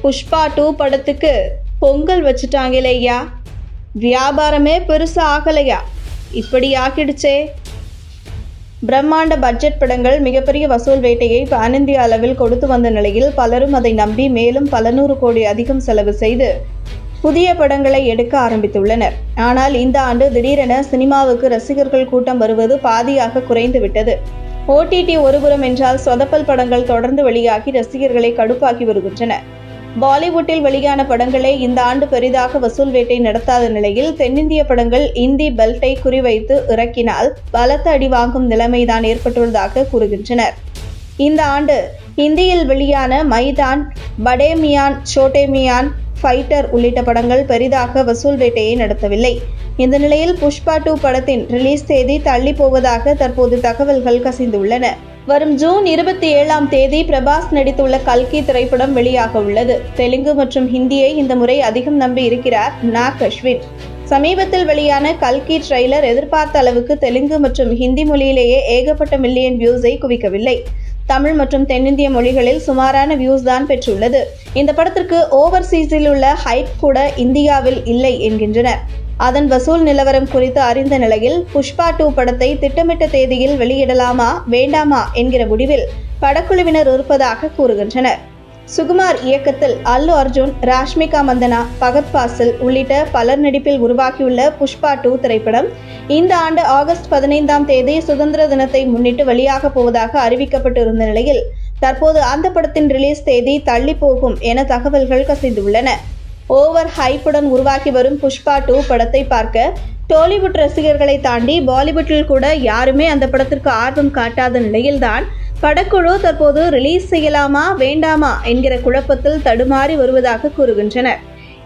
புஷ்பா 2 படத்துக்கு பொங்கல் வச்சுட்டாங்களேயா, வியாபாரமே பெருசா ஆகலையா, இப்படி ஆகிடுச்சே. பிரம்மாண்ட பட்ஜெட் படங்கள் மிகப்பெரிய வசூல் வேட்டையை பான் இந்திய அளவில் கொடுத்து வந்த நிலையில் பலரும் அதை நம்பி மேலும் பல நூறு கோடி அதிகம் செலவு செய்து புதிய படங்களை எடுக்க ஆரம்பித்துள்ளனர். ஆனால் இந்த ஆண்டு திடீரென சினிமாவுக்கு ரசிகர்கள் கூட்டம் வருவது பாதியாக குறைந்து விட்டது. OTT ஒருபுறம் என்றால் சொதப்பல் படங்கள் தொடர்ந்து வெளியாகி ரசிகர்களை கடுப்பாக்கி வருகின்றன. பாலிவுட்டில் வெளியான படங்களே இந்த ஆண்டு பெரிதாக வசூல் வேட்டை நடத்தாத நிலையில் தென்னிந்திய படங்கள் இந்தி பெல்ட்டை குறிவைத்து இறக்கினால் பலத்த அடி வாங்கும் நிலைமைதான் ஏற்பட்டுள்ளதாக கூறுகின்றனர். இந்த ஆண்டு இந்தியில் வெளியான மைதான், படே மியான், சோட்டே மியான், ஃபைட்டர் உள்ளிட்ட படங்கள் பெரிதாக வசூல் வேட்டையை நடத்தவில்லை. இந்த நிலையில் புஷ்பா 2 படத்தின் ரிலீஸ் தேதி தள்ளி போவதாக தற்போது தகவல்கள் கசிந்துள்ளன. வரும் ஜூன் 27ஆம் தேதி பிரபாஸ் நடித்துள்ள கல்கி திரைப்படம் வெளியாக உள்ளது. தெலுங்கு மற்றும் ஹிந்தியை இந்த முறை அதிகம் நம்பி இருக்கிறார் நாக் அஸ்வின். சமீபத்தில் வெளியான கல்கி ட்ரெய்லர் எதிர்பார்த்த அளவுக்கு தெலுங்கு மற்றும் ஹிந்தி மொழியிலேயே ஏகப்பட்ட மில்லியன் வியூஸை குவிக்கவில்லை. தமிழ் மற்றும் தென்னிந்திய மொழிகளில் சுமாரான வியூஸ் தான் பெற்றுள்ளது. இந்த படத்திற்கு ஓவர்சீஸில் உள்ள ஹைப் கூட இந்தியாவில் இல்லை என்கின்றனர். அதன் வசூல் நிலவரம் குறித்து அறிந்த நிலையில் புஷ்பா 2 படத்தை திட்டமிட்ட தேதியில் வெளியிடலாமா வேண்டாமா என்கிற முடிவில் படக்குழுவினர் இருப்பதாக கூறுகின்றனர். சுகுமார் இயக்கத்தில் அல்லு அர்ஜுன், ராஷ்மிகா மந்தனா, பகத் பாசில் உள்ளிட்ட பலர் நடிப்பில் உருவாகியுள்ள புஷ்பா 2 திரைப்படம் இந்த ஆண்டு ஆகஸ்ட் 15ஆம் தேதி சுதந்திர தினத்தை முன்னிட்டு வெளியாக போவதாக அறிவிக்கப்பட்டிருந்த நிலையில் தற்போது அந்த படத்தின் ரிலீஸ் தேதி தள்ளி போகும் என தகவல்கள் கசிந்துள்ளன. ஓவர் ஹைப்புடன் உருவாகி வரும் புஷ்பா 2 படத்தை பார்க்க டோலிவுட் ரசிகர்களை தாண்டி பாலிவுட்டில் கூட யாருமே அந்த படத்திற்கு ஆர்வம் காட்டாத நிலையில்தான் படக்குழு தற்போது ரிலீஸ் செய்யலாமா வேண்டாமா என்கிற குழப்பத்தில் தடுமாறி வருவதாக கூறுகின்றனர்.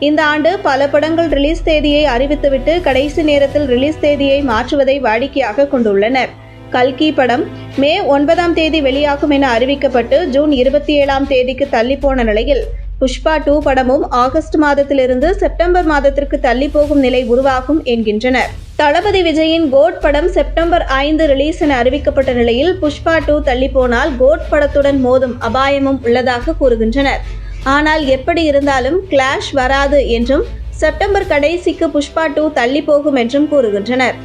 இந்த ஆண்டு பல படங்கள் ரிலீஸ் தேதியை அறிவித்துவிட்டு கடைசி நேரத்தில் ரிலீஸ் தேதியை மாற்றுவதை வாடிக்கையாக கொண்டுள்ளனர். கல்கி படம் மே 9ஆம் தேதி வெளியாகும் என அறிவிக்கப்பட்டு ஜூன் 27ஆம் தேதிக்கு தள்ளி போன நிலையில் புஷ்பா 2 படமும் ஆகஸ்ட் மாதத்திலிருந்து செப்டம்பர் மாதத்திற்கு தள்ளி போகும் நிலை உருவாகும் என்கின்றனர். தளபதி விஜயின் கோட் படம் செப்டம்பர் 5 ரிலீஸ் என அறிவிக்கப்பட்ட நிலையில் புஷ்பா 2 தள்ளி போனால் கோட் படத்துடன் மோதும் அபாயமும் உள்ளதாக கூறுகின்றனர். ஆனால் எப்படி இருந்தாலும் கிளாஷ் வராது என்றும் செப்டம்பர் கடைசிக்கு புஷ்பா 2 தள்ளி போகும் என்றும் கூறுகின்றனர்.